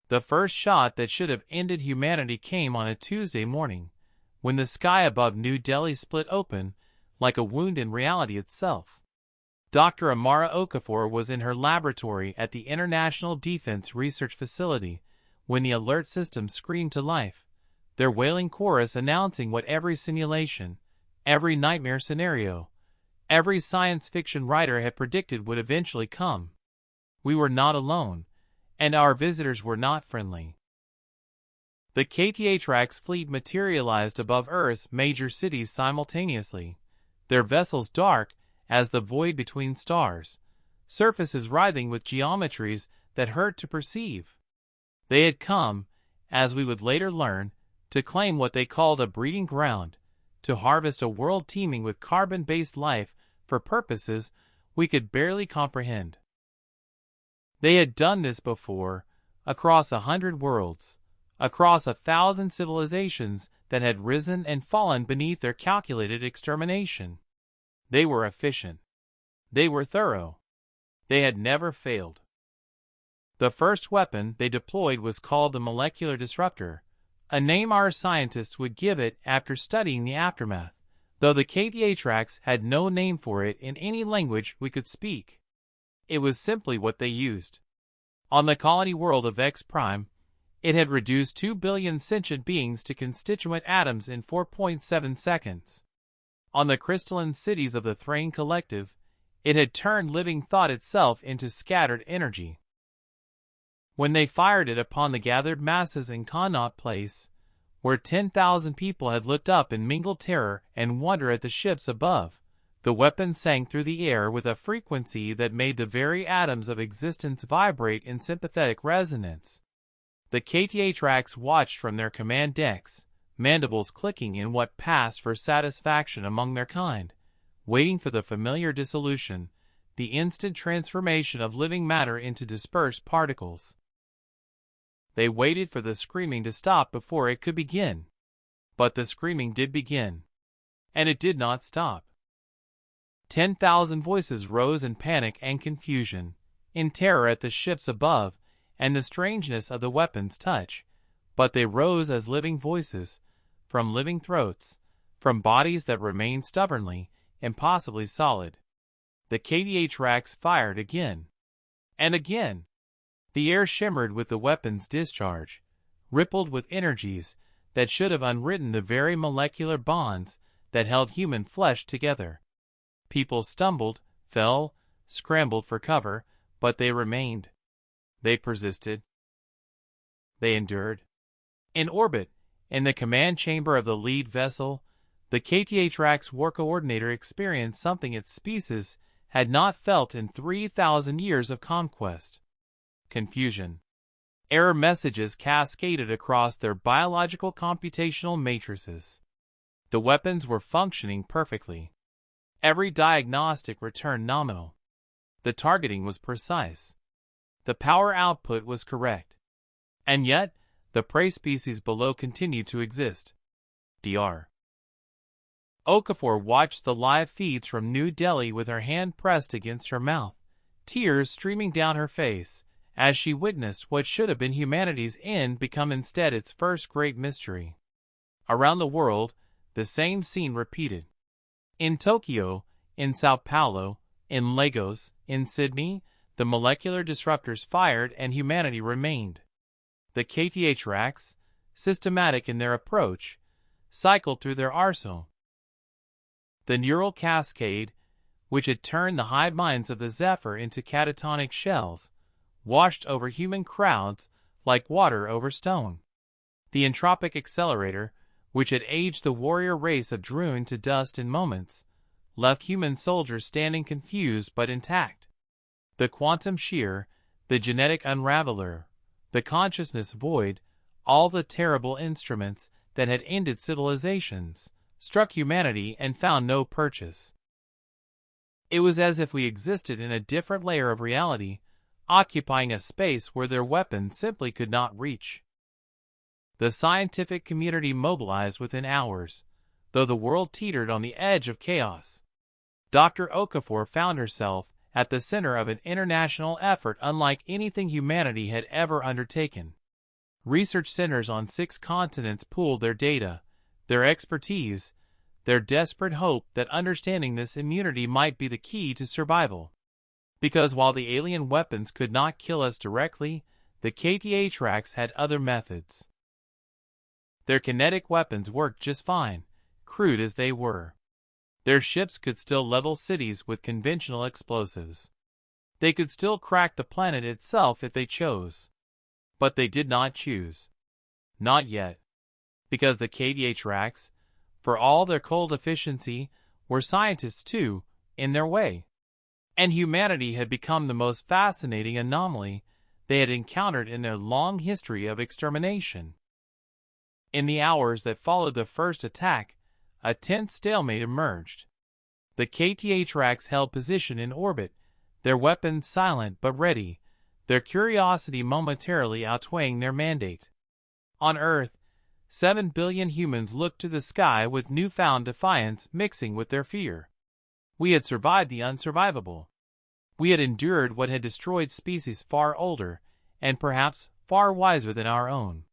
The first shot that should have ended humanity came on a Tuesday morning, when the sky above New Delhi split open, like a wound in reality itself. Dr. Amara Okafor was in her laboratory at the International Defense Research Facility when the alert system screamed to life, their wailing chorus announcing what every simulation, every nightmare scenario, every science fiction writer had predicted would eventually come. We were not alone, and our visitors were not friendly. The KTHRAX fleet materialized above Earth's major cities simultaneously, their vessels dark as the void between stars, surfaces writhing with geometries that hurt to perceive. They had come, as we would later learn, to claim what they called a breeding ground, to harvest a world teeming with carbon-based life for purposes we could barely comprehend. They had done this before, across 100 worlds, across 1,000 civilizations that had risen and fallen beneath their calculated extermination. They were efficient. They were thorough. They had never failed. The first weapon they deployed was called the molecular disruptor, a name our scientists would give it after studying the aftermath, though the KTHRAX had no name for it in any language we could speak. It was simply what they used. On the colony world of X Prime, it had reduced 2 billion sentient beings to constituent atoms in 4.7 seconds. On the crystalline cities of the Thrain Collective, it had turned living thought itself into scattered energy. When they fired it upon the gathered masses in Connaught Place, where 10,000 people had looked up in mingled terror and wonder at the ships above, the weapon sang through the air with a frequency that made the very atoms of existence vibrate in sympathetic resonance. The KTHRAX watched from their command decks, mandibles clicking in what passed for satisfaction among their kind, waiting for the familiar dissolution, the instant transformation of living matter into dispersed particles. They waited for the screaming to stop before it could begin. But the screaming did begin. And it did not stop. 10,000 voices rose in panic and confusion, in terror at the ships above and the strangeness of the weapon's touch, but they rose as living voices, from living throats, from bodies that remained stubbornly, impossibly solid. The KTHRAX fired again. And again. The air shimmered with the weapon's discharge, rippled with energies that should have unwritten the very molecular bonds that held human flesh together. People stumbled, fell, scrambled for cover, but they remained. They persisted. They endured. In orbit, in the command chamber of the lead vessel, the KTHRAX war coordinator experienced something its species had not felt in 3,000 years of conquest. Confusion. Error messages cascaded across their biological computational matrices. The weapons were functioning perfectly. Every diagnostic returned nominal. The targeting was precise. The power output was correct. And yet, the prey species below continued to exist. Dr. Okafor watched the live feeds from New Delhi with her hand pressed against her mouth, tears streaming down her face, as she witnessed what should have been humanity's end become instead its first great mystery. Around the world, the same scene repeated. In Tokyo, in Sao Paulo, in Lagos, in Sydney, the molecular disruptors fired and humanity remained. The KTHRAX, systematic in their approach, cycled through their arsenal. The neural cascade, which had turned the hive minds of the Zephyr into catatonic shells, washed over human crowds like water over stone. The entropic accelerator, which had aged the warrior race of Droon to dust in moments, left human soldiers standing confused but intact. The quantum shear, the genetic unraveler, the consciousness void, all the terrible instruments that had ended civilizations, struck humanity and found no purchase. It was as if we existed in a different layer of reality, occupying a space where their weapons simply could not reach. The scientific community mobilized within hours, though the world teetered on the edge of chaos. Dr. Okafor found herself at the center of an international effort unlike anything humanity had ever undertaken. Research centers on 6 continents pooled their data, their expertise, their desperate hope that understanding this immunity might be the key to survival. Because while the alien weapons could not kill us directly, the KTHRAX had other methods. Their kinetic weapons worked just fine, crude as they were. Their ships could still level cities with conventional explosives. They could still crack the planet itself if they chose. But they did not choose. Not yet. Because the KTHRAX, for all their cold efficiency, were scientists too, in their way. And humanity had become the most fascinating anomaly they had encountered in their long history of extermination. In the hours that followed the first attack, a tense stalemate emerged. The KTHRAX held position in orbit, their weapons silent but ready, their curiosity momentarily outweighing their mandate. On Earth, 7 billion humans looked to the sky with newfound defiance mixing with their fear. We had survived the unsurvivable. We had endured what had destroyed species far older, and perhaps far wiser than our own.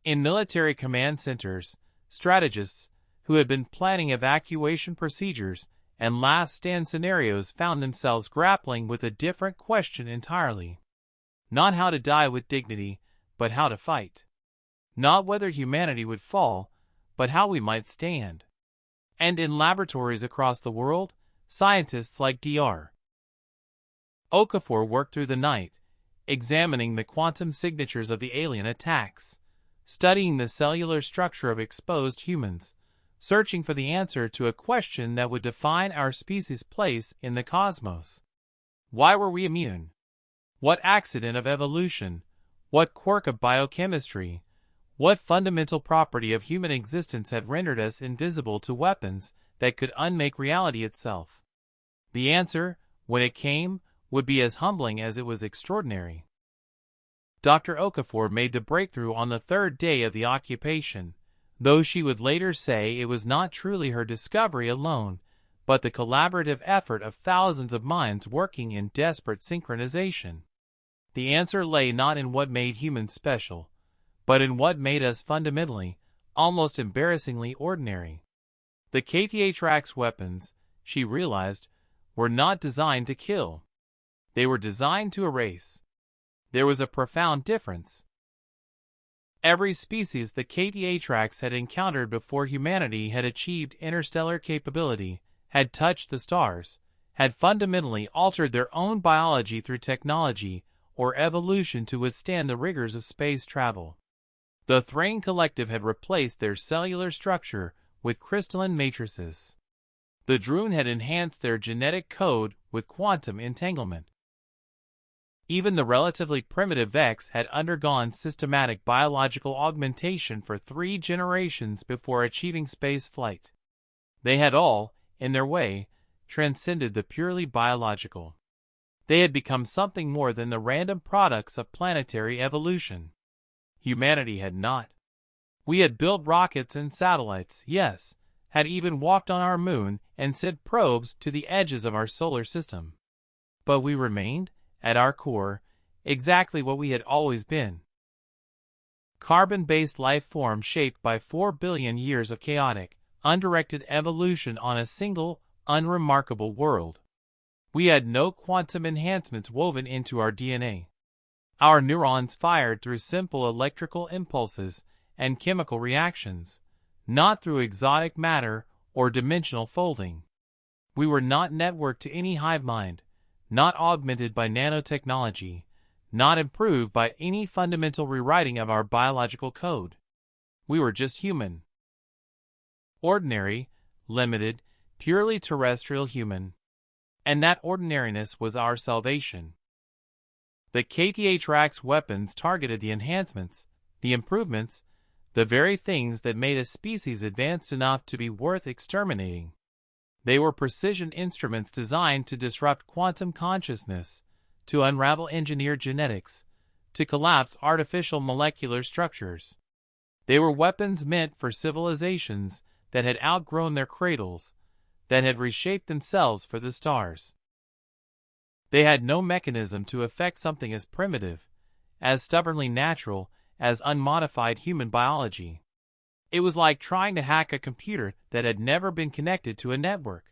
In military command centers, strategists who had been planning evacuation procedures and last-stand scenarios found themselves grappling with a different question entirely. Not how to die with dignity, but how to fight. Not whether humanity would fall, but how we might stand. And in laboratories across the world, scientists like Dr. Okafor worked through the night, examining the quantum signatures of the alien attacks, studying the cellular structure of exposed humans, searching for the answer to a question that would define our species' place in the cosmos. Why were we immune? What accident of evolution, what quirk of biochemistry, what fundamental property of human existence had rendered us invisible to weapons that could unmake reality itself? The answer, when it came, would be as humbling as it was extraordinary. Dr. Okafor made the breakthrough on the 3rd day of the occupation, though she would later say it was not truly her discovery alone, but the collaborative effort of thousands of minds working in desperate synchronization. The answer lay not in what made humans special, but in what made us fundamentally, almost embarrassingly ordinary. The KTHRAX weapons, she realized, were not designed to kill. They were designed to erase. There was a profound difference. Every species the KTHRAX had encountered before humanity had achieved interstellar capability, had touched the stars, had fundamentally altered their own biology through technology or evolution to withstand the rigors of space travel. The Thrain Collective had replaced their cellular structure with crystalline matrices. The Droon had enhanced their genetic code with quantum entanglement. Even the relatively primitive Vex had undergone systematic biological augmentation for 3 generations before achieving space flight. They had all, in their way, transcended the purely biological. They had become something more than the random products of planetary evolution. Humanity had not. We had built rockets and satellites, yes, had even walked on our moon and sent probes to the edges of our solar system. But we remained, at our core, exactly what we had always been. Carbon-based life form shaped by 4 billion years of chaotic, undirected evolution on a single, unremarkable world. We had no quantum enhancements woven into our DNA. Our neurons fired through simple electrical impulses and chemical reactions, not through exotic matter or dimensional folding. We were not networked to any hive mind, not augmented by nanotechnology, not improved by any fundamental rewriting of our biological code. We were just human. Ordinary, limited, purely terrestrial human. And that ordinariness was our salvation. The KTHRAX weapons targeted the enhancements, the improvements, the very things that made a species advanced enough to be worth exterminating. They were precision instruments designed to disrupt quantum consciousness, to unravel engineered genetics, to collapse artificial molecular structures. They were weapons meant for civilizations that had outgrown their cradles, that had reshaped themselves for the stars. They had no mechanism to affect something as primitive, as stubbornly natural as unmodified human biology. It was like trying to hack a computer that had never been connected to a network.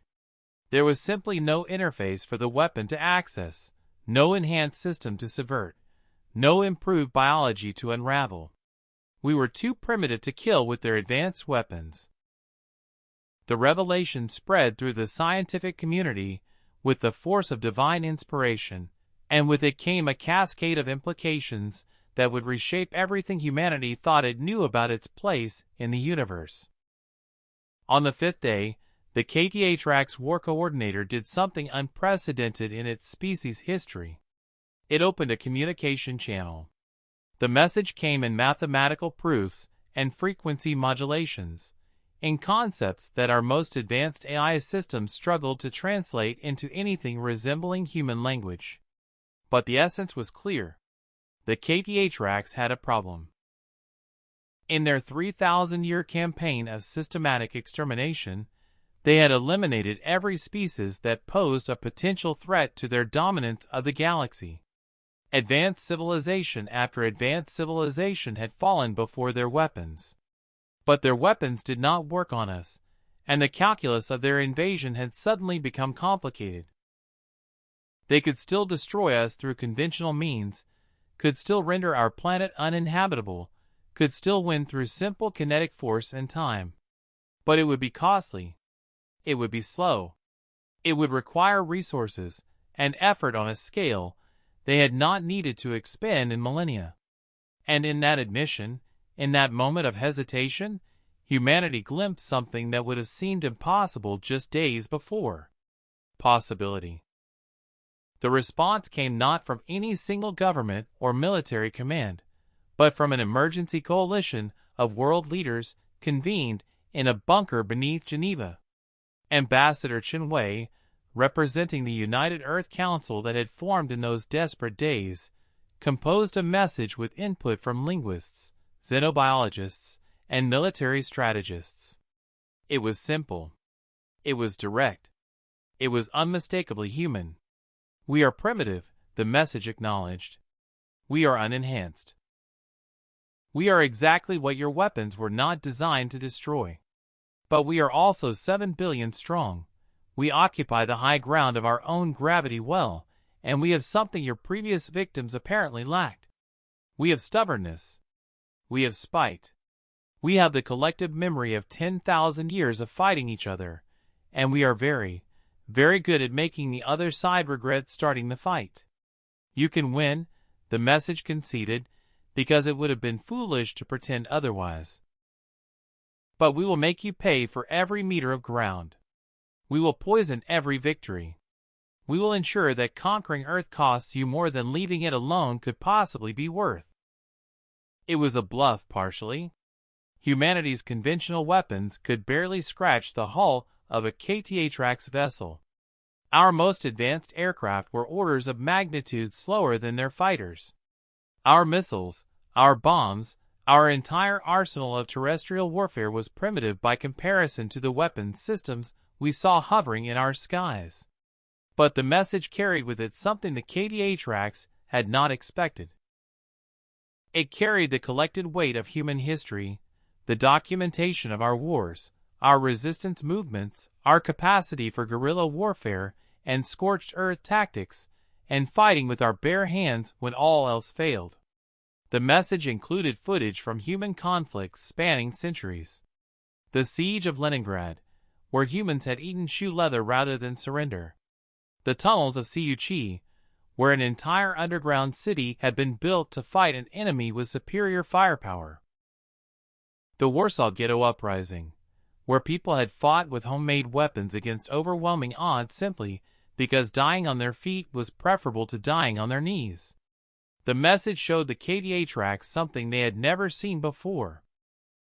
There was simply no interface for the weapon to access, no enhanced system to subvert, no improved biology to unravel. We were too primitive to kill with their advanced weapons. The revelation spread through the scientific community with the force of divine inspiration, and with it came a cascade of implications that would reshape everything humanity thought it knew about its place in the universe. On the fifth day, the KTHRAX War Coordinator did something unprecedented in its species' history. It opened a communication channel. The message came in mathematical proofs and frequency modulations, in concepts that our most advanced AI systems struggled to translate into anything resembling human language. But the essence was clear. The KTHRAX had a problem. In their 3,000-year campaign of systematic extermination, they had eliminated every species that posed a potential threat to their dominance of the galaxy. Advanced civilization after advanced civilization had fallen before their weapons. But their weapons did not work on us, and the calculus of their invasion had suddenly become complicated. They could still destroy us through conventional means, could still render our planet uninhabitable, could still win through simple kinetic force and time. But it would be costly. It would be slow. It would require resources and effort on a scale they had not needed to expend in millennia. And in that admission, in that moment of hesitation, humanity glimpsed something that would have seemed impossible just days before. Possibility. The response came not from any single government or military command, but from an emergency coalition of world leaders convened in a bunker beneath Geneva. Ambassador Chen Wei, representing the United Earth Council that had formed in those desperate days, composed a message with input from linguists, xenobiologists, and military strategists. It was simple. It was direct. It was unmistakably human. We are primitive, the message acknowledged. We are unenhanced. We are exactly what your weapons were not designed to destroy. But we are also 7 billion strong. We occupy the high ground of our own gravity well, and we have something your previous victims apparently lacked. We have stubbornness. We have spite. We have the collective memory of 10,000 years of fighting each other, and we are very, very good at making the other side regret starting the fight. You can win, the message conceded, because it would have been foolish to pretend otherwise. But we will make you pay for every meter of ground. We will poison every victory. We will ensure that conquering Earth costs you more than leaving it alone could possibly be worth. It was a bluff partially. Humanity's conventional weapons could barely scratch the hull of a KTHRAX vessel. Our most advanced aircraft were orders of magnitude slower than their fighters. Our missiles, our bombs, our entire arsenal of terrestrial warfare was primitive by comparison to the weapons systems we saw hovering in our skies. But the message carried with it something the KTHRAX had not expected. It carried the collected weight of human history, the documentation of our wars, our resistance movements, our capacity for guerrilla warfare and scorched earth tactics, and fighting with our bare hands when all else failed. The message included footage from human conflicts spanning centuries. The siege of Leningrad, where humans had eaten shoe leather rather than surrender. The tunnels of Siuchi, where an entire underground city had been built to fight an enemy with superior firepower. The Warsaw Ghetto Uprising, where people had fought with homemade weapons against overwhelming odds simply because dying on their feet was preferable to dying on their knees. The message showed the KTHRAX something they had never seen before.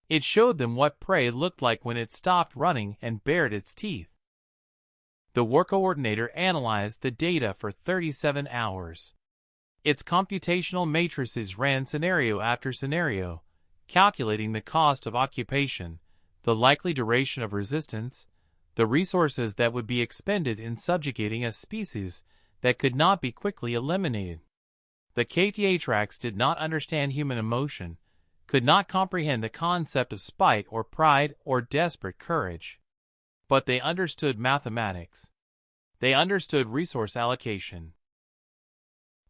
It showed them what prey looked like when it stopped running and bared its teeth. The War Coordinator analyzed the data for 37 hours. Its computational matrices ran scenario after scenario, calculating the cost of occupation, the likely duration of resistance, the resources that would be expended in subjugating a species that could not be quickly eliminated. The KTHRAX did not understand human emotion, could not comprehend the concept of spite or pride or desperate courage. But they understood mathematics. They understood resource allocation.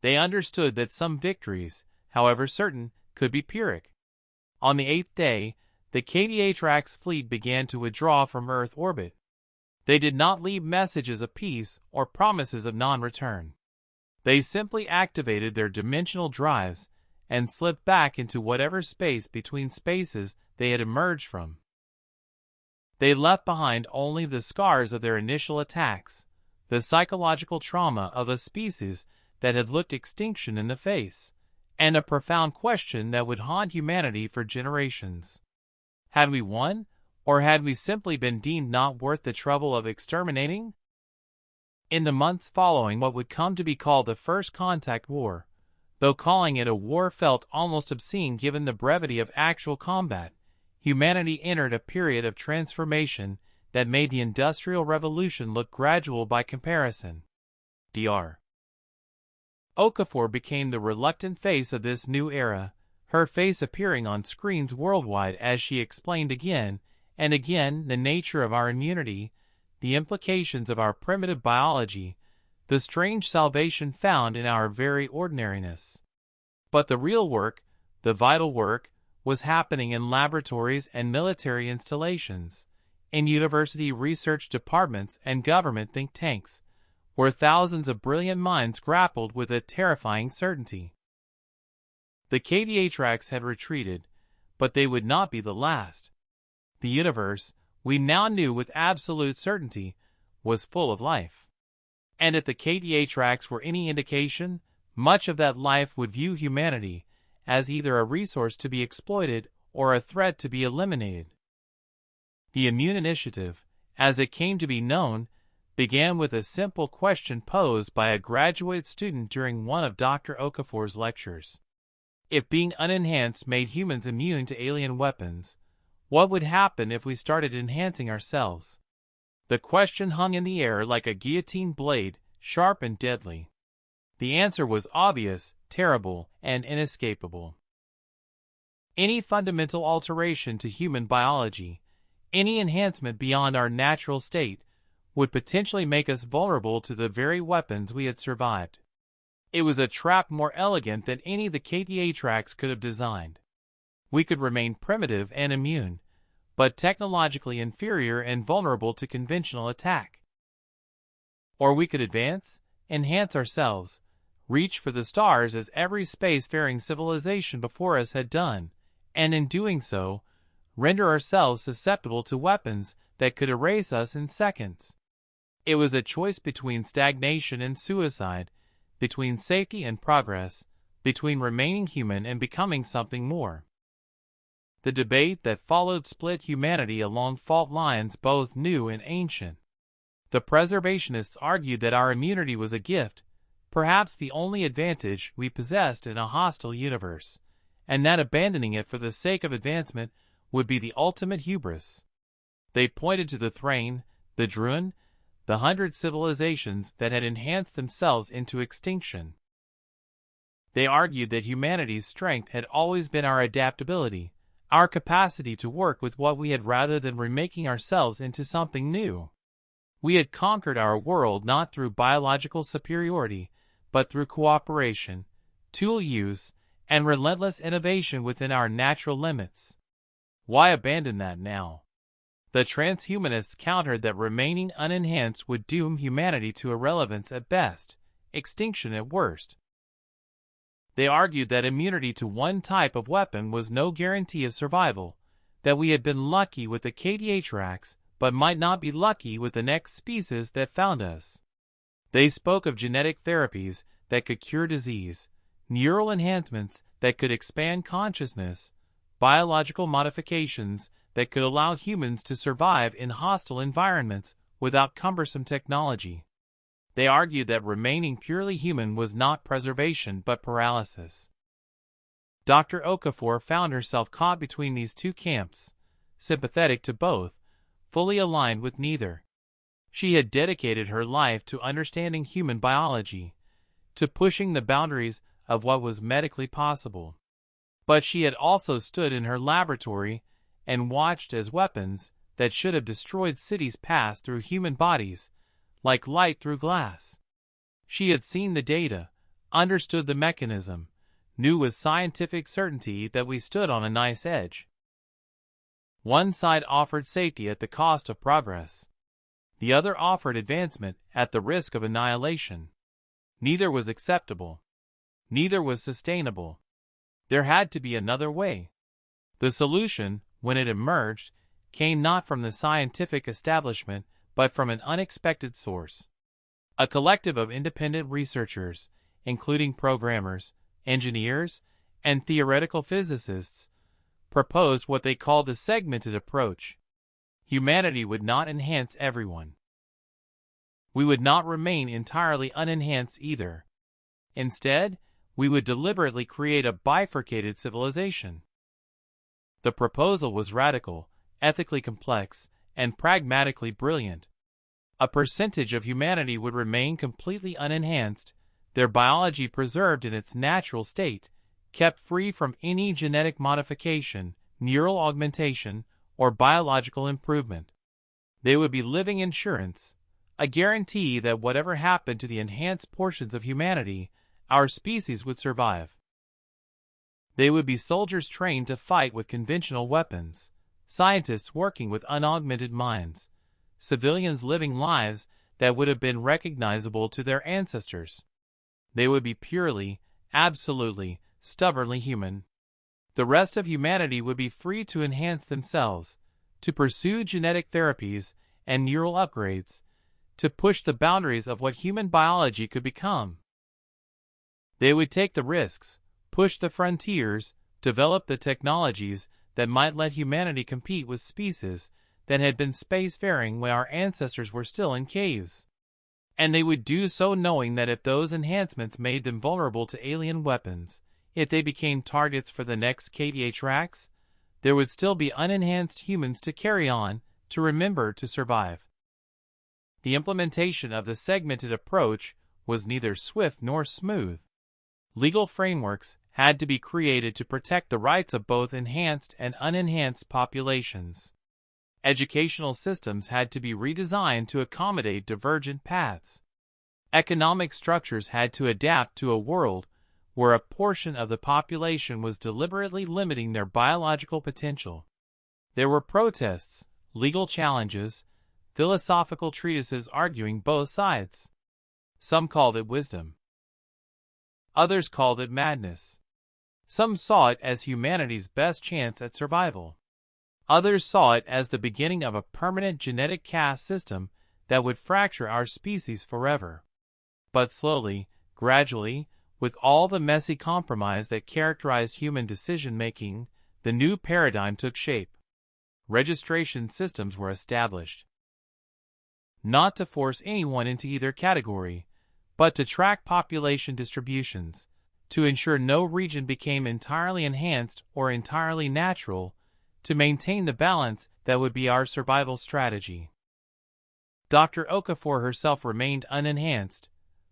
They understood that some victories, however certain, could be Pyrrhic. On the 8th day, the KTHRAX fleet began to withdraw from Earth orbit. They did not leave messages of peace or promises of non-return. They simply activated their dimensional drives and slipped back into whatever space between spaces they had emerged from. They left behind only the scars of their initial attacks, the psychological trauma of a species that had looked extinction in the face, and a profound question that would haunt humanity for generations. Had we won, or had we simply been deemed not worth the trouble of exterminating? In the months following what would come to be called the First Contact War, though calling it a war felt almost obscene given the brevity of actual combat, humanity entered a period of transformation that made the Industrial Revolution look gradual by comparison. Dr. Okafor became the reluctant face of this new era, her face appearing on screens worldwide as she explained again and again the nature of our immunity, the implications of our primitive biology, the strange salvation found in our very ordinariness. But the real work, the vital work, was happening in laboratories and military installations, in university research departments and government think tanks, where thousands of brilliant minds grappled with a terrifying certainty. The KTHRAX had retreated, but they would not be the last. The universe, we now knew with absolute certainty, was full of life. And if the KTHRAX were any indication, much of that life would view humanity as either a resource to be exploited or a threat to be eliminated. The Immune Initiative, as it came to be known, began with a simple question posed by a graduate student during one of Dr. Okafor's lectures. If being unenhanced made humans immune to alien weapons, what would happen if we started enhancing ourselves? The question hung in the air like a guillotine blade, sharp and deadly. The answer was obvious, terrible, and inescapable. Any fundamental alteration to human biology, any enhancement beyond our natural state, would potentially make us vulnerable to the very weapons we had survived. It was a trap more elegant than any the KTHRAX could have designed. We could remain primitive and immune, but technologically inferior and vulnerable to conventional attack. Or we could advance, enhance ourselves, reach for the stars as every space-faring civilization before us had done, and in doing so, render ourselves susceptible to weapons that could erase us in seconds. It was a choice between stagnation and suicide, between safety and progress, between remaining human and becoming something more. The debate that followed split humanity along fault lines both new and ancient. The preservationists argued that our immunity was a gift, perhaps the only advantage we possessed in a hostile universe, and that abandoning it for the sake of advancement would be the ultimate hubris. They pointed to the Thrain, the Druin, the 100 civilizations that had enhanced themselves into extinction. They argued that humanity's strength had always been our adaptability, our capacity to work with what we had rather than remaking ourselves into something new. We had conquered our world not through biological superiority, but through cooperation, tool use, and relentless innovation within our natural limits. Why abandon that now? The transhumanists countered that remaining unenhanced would doom humanity to irrelevance at best, extinction at worst. They argued that immunity to one type of weapon was no guarantee of survival, that we had been lucky with the KTHRAX, but might not be lucky with the next species that found us. They spoke of genetic therapies that could cure disease, neural enhancements that could expand consciousness, biological modifications that could allow humans to survive in hostile environments without cumbersome technology. They argued that remaining purely human was not preservation but paralysis. Dr. Okafor found herself caught between these two camps, sympathetic to both, fully aligned with neither. She had dedicated her life to understanding human biology, to pushing the boundaries of what was medically possible. But she had also stood in her laboratory and watched as weapons that should have destroyed cities passed through human bodies, like light through glass. She had seen the data, understood the mechanism, knew with scientific certainty that we stood on a nice edge. One side offered safety at the cost of progress. The other offered advancement at the risk of annihilation. Neither was acceptable. Neither was sustainable. There had to be another way. The solution, when it emerged, came not from the scientific establishment but from an unexpected source. A collective of independent researchers, including programmers, engineers, and theoretical physicists, proposed what they called the segmented approach. Humanity would not enhance everyone. We would not remain entirely unenhanced either. Instead, we would deliberately create a bifurcated civilization. The proposal was radical, ethically complex, and pragmatically brilliant. A percentage of humanity would remain completely unenhanced, their biology preserved in its natural state, kept free from any genetic modification, neural augmentation, or biological improvement. They would be living insurance, a guarantee that whatever happened to the enhanced portions of humanity, our species would survive. They would be soldiers trained to fight with conventional weapons, scientists working with unaugmented minds, civilians living lives that would have been recognizable to their ancestors. They would be purely, absolutely, stubbornly human. The rest of humanity would be free to enhance themselves, to pursue genetic therapies and neural upgrades, to push the boundaries of what human biology could become. They would take the risks, push the frontiers, develop the technologies that might let humanity compete with species that had been spacefaring when our ancestors were still in caves. And they would do so knowing that if those enhancements made them vulnerable to alien weapons, if they became targets for the next KDH-Rax, there would still be unenhanced humans to carry on, to remember, to survive. The implementation of the segmented approach was neither swift nor smooth. Legal frameworks had to be created to protect the rights of both enhanced and unenhanced populations. Educational systems had to be redesigned to accommodate divergent paths. Economic structures had to adapt to a world where a portion of the population was deliberately limiting their biological potential. There were protests, legal challenges, philosophical treatises arguing both sides. Some called it wisdom. Others called it madness. Some saw it as humanity's best chance at survival. Others saw it as the beginning of a permanent genetic caste system that would fracture our species forever. But slowly, gradually, with all the messy compromise that characterized human decision-making, the new paradigm took shape. Registration systems were established. Not to force anyone into either category, but to track population distributions, to ensure no region became entirely enhanced or entirely natural, to maintain the balance that would be our survival strategy. Dr. Okafor herself remained unenhanced,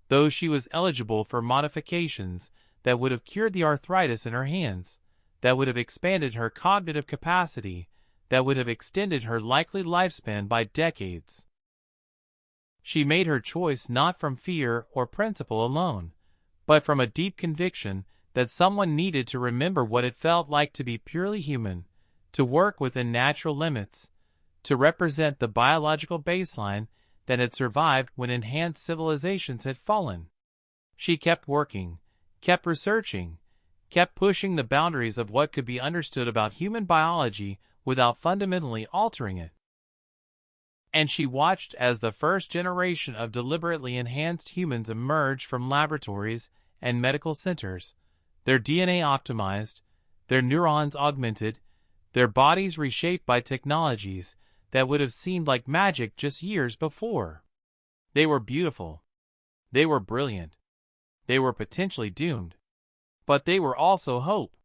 though she was eligible for modifications that would have cured the arthritis in her hands, that would have expanded her cognitive capacity, that would have extended her likely lifespan by decades. She made her choice not from fear or principle alone, but from a deep conviction that someone needed to remember what it felt like to be purely human, to work within natural limits, to represent the biological baseline that had survived when enhanced civilizations had fallen. She kept working, kept researching, kept pushing the boundaries of what could be understood about human biology without fundamentally altering it. And she watched as the first generation of deliberately enhanced humans emerged from laboratories and medical centers, their DNA optimized, their neurons augmented, their bodies reshaped by technologies that would have seemed like magic just years before. They were beautiful. They were brilliant. They were potentially doomed. But they were also hope.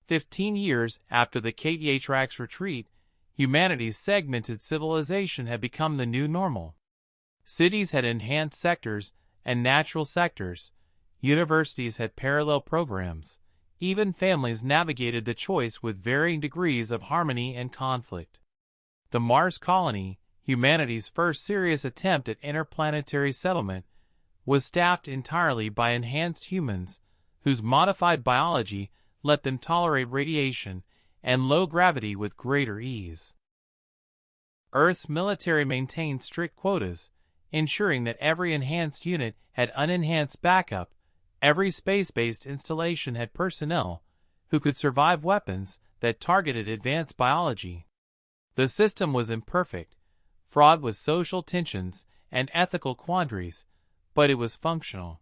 15 years after the KDH-Rax retreat, humanity's segmented civilization had become the new normal. Cities had enhanced sectors and natural sectors. Universities had parallel programs. Even families navigated the choice with varying degrees of harmony and conflict. The Mars colony, humanity's first serious attempt at interplanetary settlement, was staffed entirely by enhanced humans, whose modified biology let them tolerate radiation and low gravity with greater ease. Earth's military maintained strict quotas, ensuring that every enhanced unit had unenhanced backup. Every space-based installation had personnel who could survive weapons that targeted advanced biology. The system was imperfect, fraught with social tensions and ethical quandaries, but it was functional.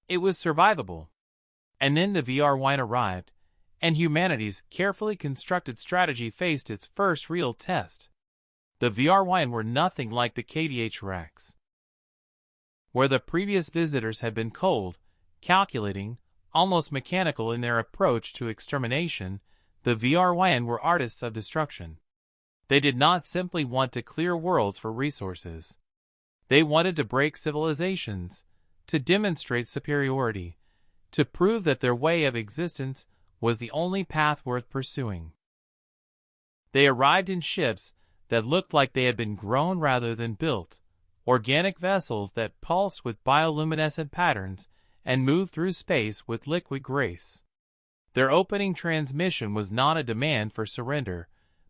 It was survivable. And then the VR-Wine arrived, and humanity's carefully constructed strategy faced its first real test. The VR-Wine were nothing like the KDH-Rex. Where the previous visitors had been cold, calculating, almost mechanical in their approach to extermination, the VR-Wine were artists of destruction. They did not simply want to clear worlds for resources. They wanted to break civilizations, to demonstrate superiority, to prove that their way of existence was the only path worth pursuing. They arrived in ships that looked like they had been grown rather than built, organic vessels that pulsed with bioluminescent patterns and moved through space with liquid grace. Their opening transmission was not a demand for surrender,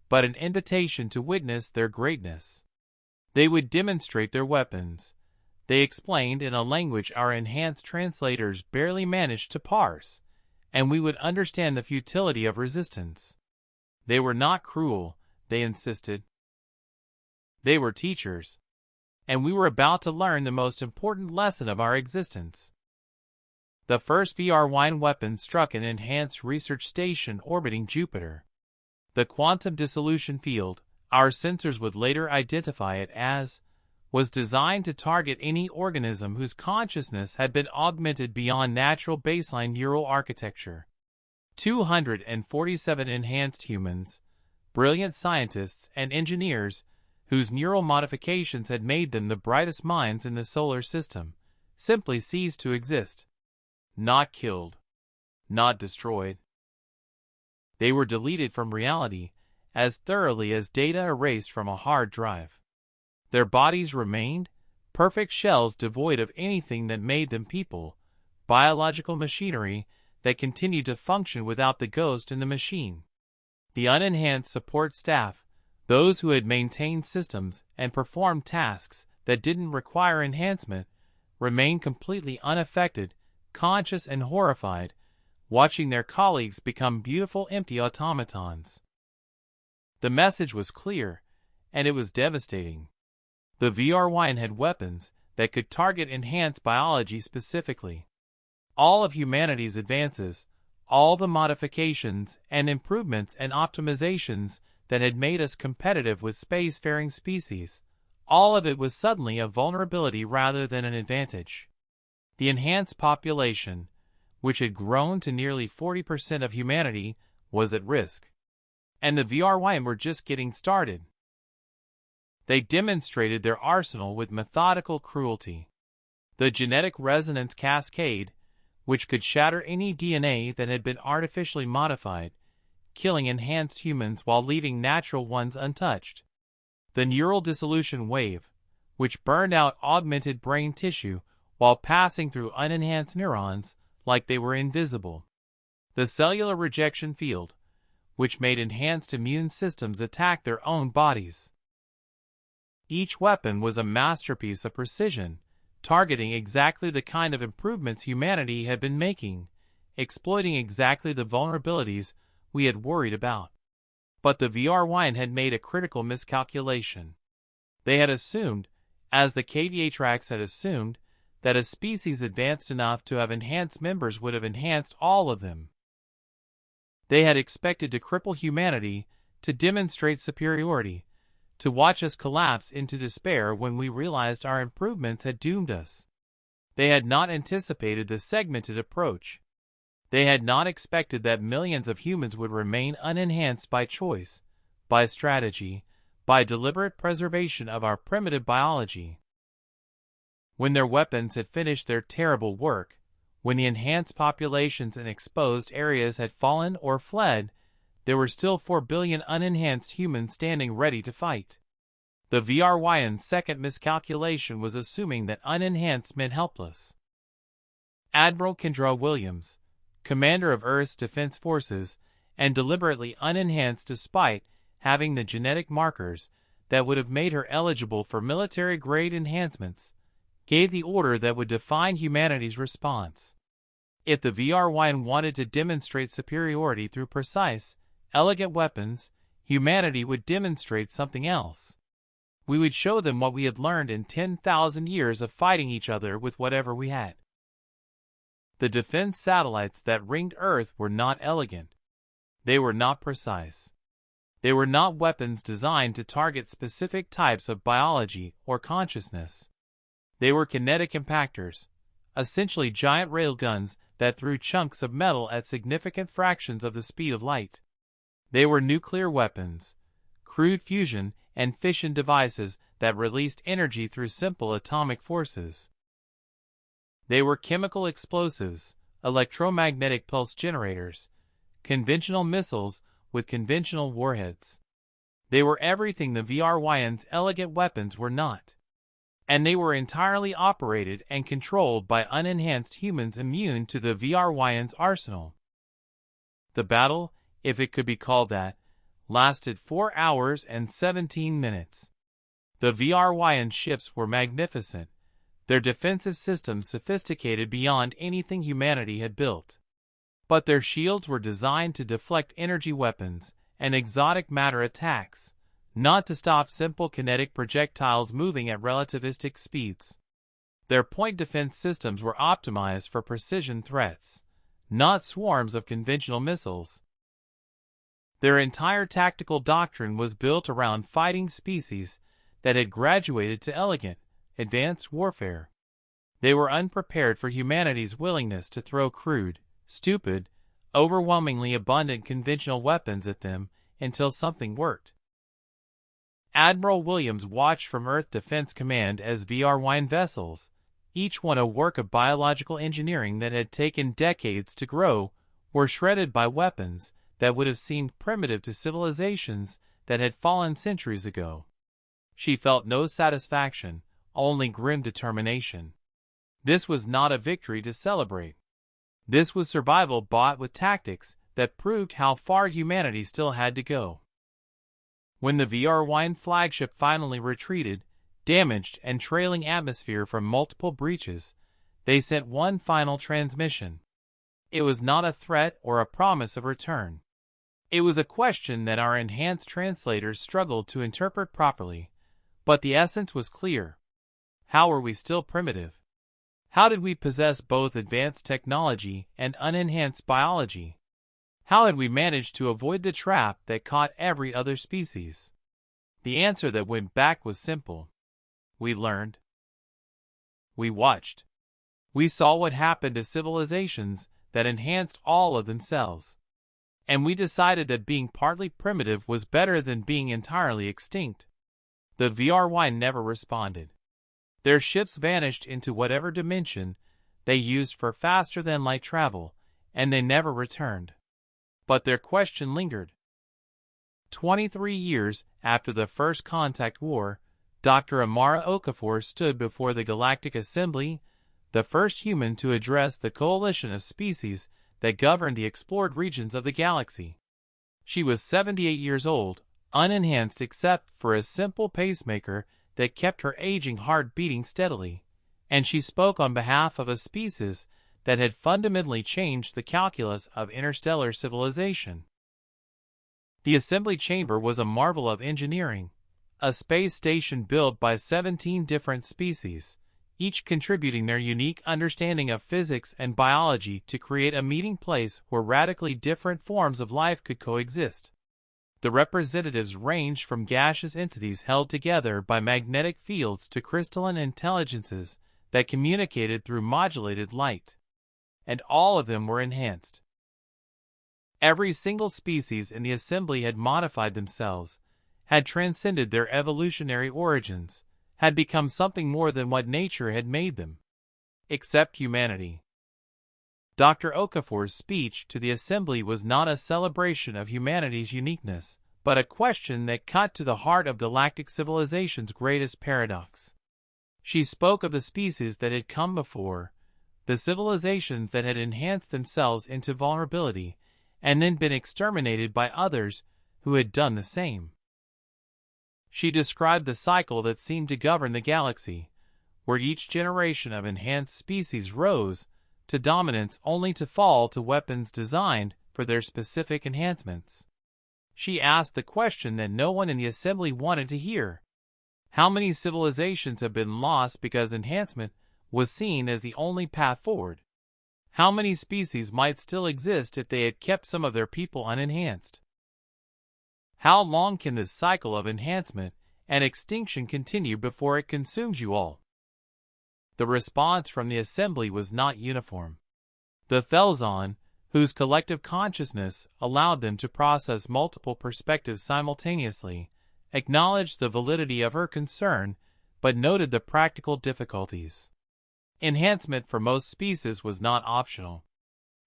but an invitation to witness their greatness. They would demonstrate their weapons. They explained in a language our enhanced translators barely managed to parse, and we would understand the futility of resistance. They were not cruel, they insisted. They were teachers, and we were about to learn the most important lesson of our existence. The first VR-Wine weapon struck an enhanced research station orbiting Jupiter. The quantum dissolution field, our sensors would later identify it as, was designed to target any organism whose consciousness had been augmented beyond natural baseline neural architecture. 247 enhanced humans, brilliant scientists and engineers, whose neural modifications had made them the brightest minds in the solar system, simply ceased to exist. Not killed. Not destroyed. They were deleted from reality as thoroughly as data erased from a hard drive. Their bodies remained, perfect shells devoid of anything that made them people, biological machinery that continued to function without the ghost in the machine. The unenhanced support staff, those who had maintained systems and performed tasks that didn't require enhancement, remained completely unaffected, conscious and horrified, watching their colleagues become beautiful empty automatons. The message was clear, and it was devastating. The VR-Wine had weapons that could target enhanced biology specifically. All of humanity's advances, all the modifications and improvements and optimizations that had made us competitive with spacefaring species, all of it was suddenly a vulnerability rather than an advantage. The enhanced population, which had grown to nearly 40% of humanity, was at risk. And the VR-Wine were just getting started. They demonstrated their arsenal with methodical cruelty. The genetic resonance cascade, which could shatter any DNA that had been artificially modified, killing enhanced humans while leaving natural ones untouched. The neural dissolution wave, which burned out augmented brain tissue while passing through unenhanced neurons like they were invisible. The cellular rejection field, which made enhanced immune systems attack their own bodies. Each weapon was a masterpiece of precision, targeting exactly the kind of improvements humanity had been making, exploiting exactly the vulnerabilities we had worried about. But the VR-Wine had made a critical miscalculation. They had assumed, as the KDH-Rex had assumed, that a species advanced enough to have enhanced members would have enhanced all of them. They had expected to cripple humanity, to demonstrate superiority, to watch us collapse into despair when we realized our improvements had doomed us. They had not anticipated the segmented approach. They had not expected that millions of humans would remain unenhanced by choice, by strategy, by deliberate preservation of our primitive biology. When their weapons had finished their terrible work, When the enhanced populations in exposed areas had fallen or fled, there were still 4 billion unenhanced humans standing ready to fight. The VRYN's second miscalculation was assuming that unenhanced meant helpless. Admiral Kendra Williams, commander of Earth's Defense Forces, and deliberately unenhanced despite having the genetic markers that would have made her eligible for military-grade enhancements, gave the order that would define humanity's response. If the VRYN wanted to demonstrate superiority through precise, elegant weapons, humanity would demonstrate something else. We would show them what we had learned in 10,000 years of fighting each other with whatever we had. The defense satellites that ringed Earth were not elegant. They were not precise. They were not weapons designed to target specific types of biology or consciousness. They were kinetic impactors, essentially giant railguns that threw chunks of metal at significant fractions of the speed of light. They were nuclear weapons, crude fusion and fission devices that released energy through simple atomic forces. They were chemical explosives, electromagnetic pulse generators, conventional missiles with conventional warheads. They were everything the VRYN's elegant weapons were not. And they were entirely operated and controlled by unenhanced humans immune to the VRYN's arsenal. The battle, if it could be called that, lasted 4 hours and 17 minutes. The VRYN ships were magnificent, their defensive systems sophisticated beyond anything humanity had built. But their shields were designed to deflect energy weapons and exotic matter attacks, not to stop simple kinetic projectiles moving at relativistic speeds. Their point defense systems were optimized for precision threats, not swarms of conventional missiles. Their entire tactical doctrine was built around fighting species that had graduated to elegant, advanced warfare. They were unprepared for humanity's willingness to throw crude, stupid, overwhelmingly abundant conventional weapons at them until something worked. Admiral Williams watched from Earth Defense Command as VRYN vessels, each one a work of biological engineering that had taken decades to grow, were shredded by weapons that would have seemed primitive to civilizations that had fallen centuries ago. She felt no satisfaction, only grim determination. This was not a victory to celebrate. This was survival bought with tactics that proved how far humanity still had to go. When the VRYN flagship finally retreated, damaged and trailing atmosphere from multiple breaches, they sent one final transmission. It was not a threat or a promise of return. It was a question that our enhanced translators struggled to interpret properly, but the essence was clear. How were we still primitive? How did we possess both advanced technology and unenhanced biology? How had we managed to avoid the trap that caught every other species? The answer that went back was simple. We learned. We watched. We saw what happened to civilizations that enhanced all of themselves. And we decided that being partly primitive was better than being entirely extinct. The VRYN never responded. Their ships vanished into whatever dimension they used for faster-than-light travel, and they never returned. But their question lingered. 23 years after the First Contact War, Dr. Amara Okafor stood before the Galactic Assembly, the first human to address the coalition of species that governed the explored regions of the galaxy. She was 78 years old, unenhanced except for a simple pacemaker that kept her aging heart beating steadily, and she spoke on behalf of a species that had fundamentally changed the calculus of interstellar civilization. The assembly chamber was a marvel of engineering, a space station built by 17 different species, each contributing their unique understanding of physics and biology to create a meeting place where radically different forms of life could coexist. The representatives ranged from gaseous entities held together by magnetic fields to crystalline intelligences that communicated through modulated light. And all of them were enhanced. Every single species in the assembly had modified themselves, had transcended their evolutionary origins, had become something more than what nature had made them. Except humanity. Dr. Okafor's speech to the assembly was not a celebration of humanity's uniqueness, but a question that cut to the heart of galactic civilization's greatest paradox. She spoke of the species that had come before, the civilizations that had enhanced themselves into vulnerability, and then been exterminated by others who had done the same. She described the cycle that seemed to govern the galaxy, where each generation of enhanced species rose to dominance only to fall to weapons designed for their specific enhancements. She asked the question that no one in the assembly wanted to hear. How many civilizations have been lost because enhancement was seen as the only path forward? How many species might still exist if they had kept some of their people unenhanced? How long can this cycle of enhancement and extinction continue before it consumes you all? The response from the assembly was not uniform. The Thelzon, whose collective consciousness allowed them to process multiple perspectives simultaneously, acknowledged the validity of her concern, but noted the practical difficulties. Enhancement for most species was not optional.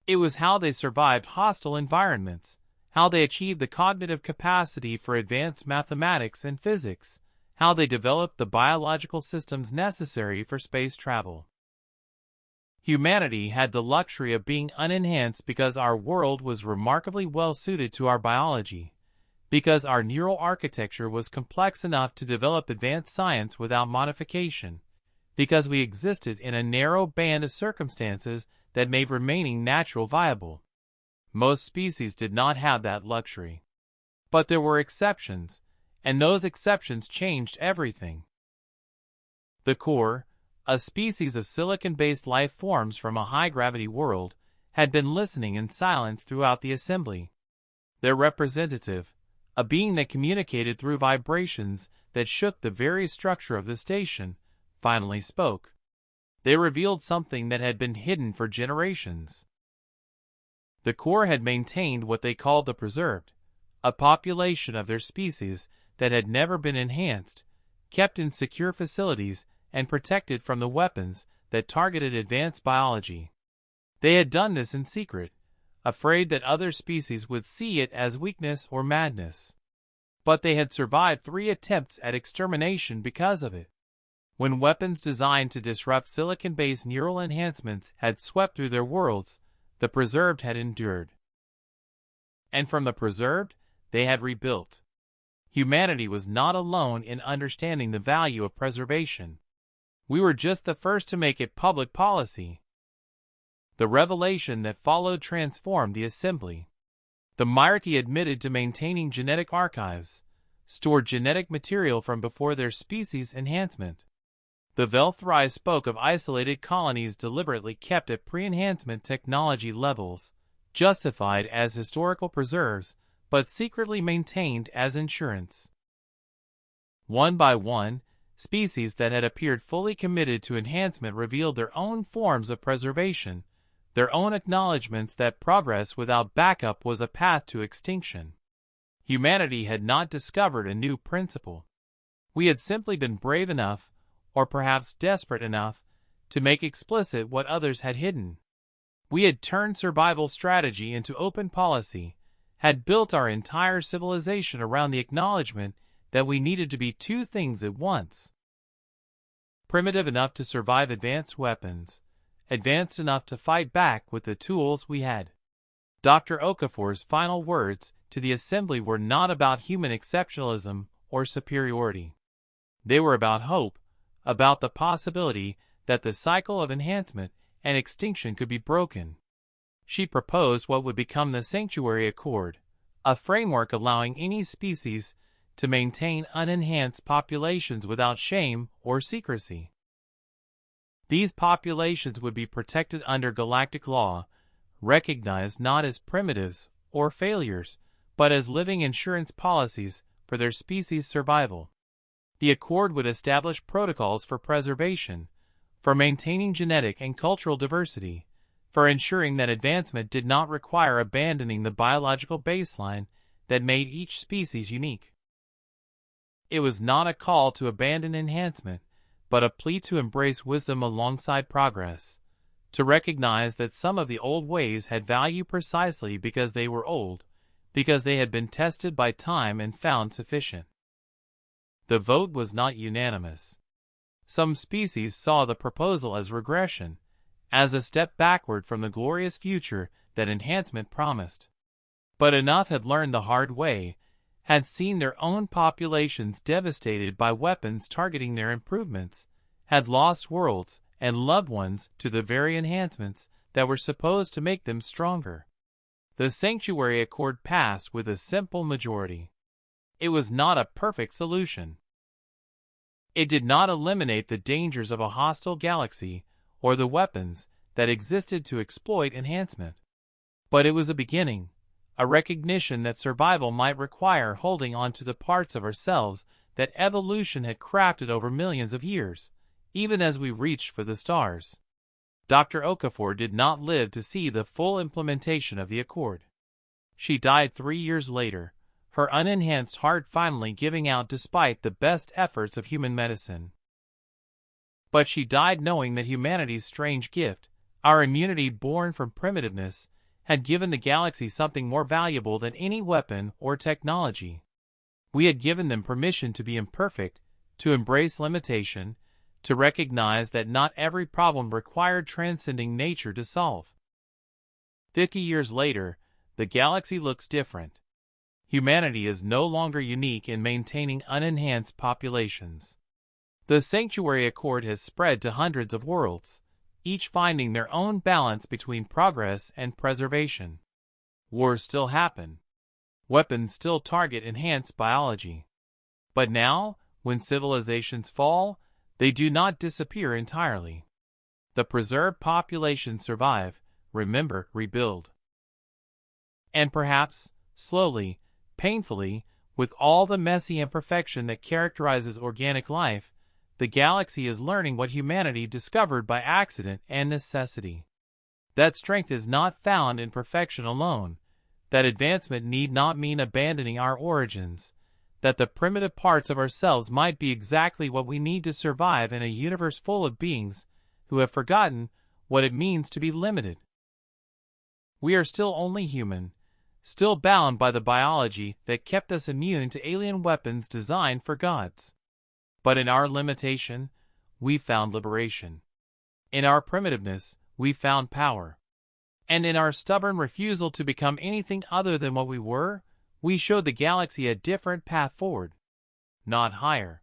It was how they survived hostile environments, how they achieved the cognitive capacity for advanced mathematics and physics, how they developed the biological systems necessary for space travel. Humanity had the luxury of being unenhanced because our world was remarkably well suited to our biology, because our neural architecture was complex enough to develop advanced science without modification, because we existed in a narrow band of circumstances that made remaining natural viable. Most species did not have that luxury. But there were exceptions, and those exceptions changed everything. The core, a species of silicon-based life forms from a high-gravity world, had been listening in silence throughout the assembly. Their representative, a being that communicated through vibrations that shook the very structure of the station, finally spoke. They revealed something that had been hidden for generations. The core had maintained what they called the preserved, a population of their species that had never been enhanced, kept in secure facilities, and protected from the weapons that targeted advanced biology. They had done this in secret, afraid that other species would see it as weakness or madness. But they had survived 3 attempts at extermination because of it. When weapons designed to disrupt silicon-based neural enhancements had swept through their worlds, the preserved had endured. And from the preserved, they had rebuilt. Humanity was not alone in understanding the value of preservation. We were just the first to make it public policy. The revelation that followed transformed the assembly. The Myrti admitted to maintaining genetic archives, stored genetic material from before their species enhancement. The Velthri spoke of isolated colonies deliberately kept at pre-enhancement technology levels, justified as historical preserves, but secretly maintained as insurance. One by one, species that had appeared fully committed to enhancement revealed their own forms of preservation, their own acknowledgments that progress without backup was a path to extinction. Humanity had not discovered a new principle. We had simply been brave enough, or perhaps desperate enough, to make explicit what others had hidden. We had turned survival strategy into open policy, had built our entire civilization around the acknowledgement that we needed to be 2 things at once. Primitive enough to survive advanced weapons, advanced enough to fight back with the tools we had. Dr. Okafor's final words to the assembly were not about human exceptionalism or superiority. They were about hope, about the possibility that the cycle of enhancement and extinction could be broken. She proposed what would become the Sanctuary Accord, a framework allowing any species to maintain unenhanced populations without shame or secrecy. These populations would be protected under galactic law, recognized not as primitives or failures, but as living insurance policies for their species' survival. The Accord would establish protocols for preservation, for maintaining genetic and cultural diversity, for ensuring that advancement did not require abandoning the biological baseline that made each species unique. It was not a call to abandon enhancement, but a plea to embrace wisdom alongside progress, to recognize that some of the old ways had value precisely because they were old, because they had been tested by time and found sufficient. The vote was not unanimous. Some species saw the proposal as regression, as a step backward from the glorious future that enhancement promised. But enough had learned the hard way, had seen their own populations devastated by weapons targeting their improvements, had lost worlds and loved ones to the very enhancements that were supposed to make them stronger. The Sanctuary Accord passed with a simple majority. It was not a perfect solution. It did not eliminate the dangers of a hostile galaxy or the weapons that existed to exploit enhancement. But it was a beginning, a recognition that survival might require holding on to the parts of ourselves that evolution had crafted over millions of years, even as we reached for the stars. Dr. Okafor did not live to see the full implementation of the Accord. She died 3 years later, her unenhanced heart finally giving out despite the best efforts of human medicine. But she died knowing that humanity's strange gift, our immunity born from primitiveness, had given the galaxy something more valuable than any weapon or technology. We had given them permission to be imperfect, to embrace limitation, to recognize that not every problem required transcending nature to solve. 50 years later, the galaxy looks different. Humanity is no longer unique in maintaining unenhanced populations. The Sanctuary Accord has spread to hundreds of worlds, each finding their own balance between progress and preservation. Wars still happen. Weapons still target enhanced biology. But now, when civilizations fall, they do not disappear entirely. The preserved populations survive, remember, rebuild. And perhaps, slowly, painfully, with all the messy imperfection that characterizes organic life, the galaxy is learning what humanity discovered by accident and necessity. That strength is not found in perfection alone, that advancement need not mean abandoning our origins, that the primitive parts of ourselves might be exactly what we need to survive in a universe full of beings who have forgotten what it means to be limited. We are still only human, still bound by the biology that kept us immune to alien weapons designed for gods. But in our limitation, we found liberation. In our primitiveness, we found power. And in our stubborn refusal to become anything other than what we were, we showed the galaxy a different path forward. Not higher.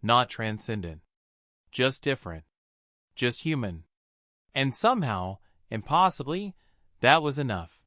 Not transcendent. Just different. Just human. And somehow, impossibly, that was enough.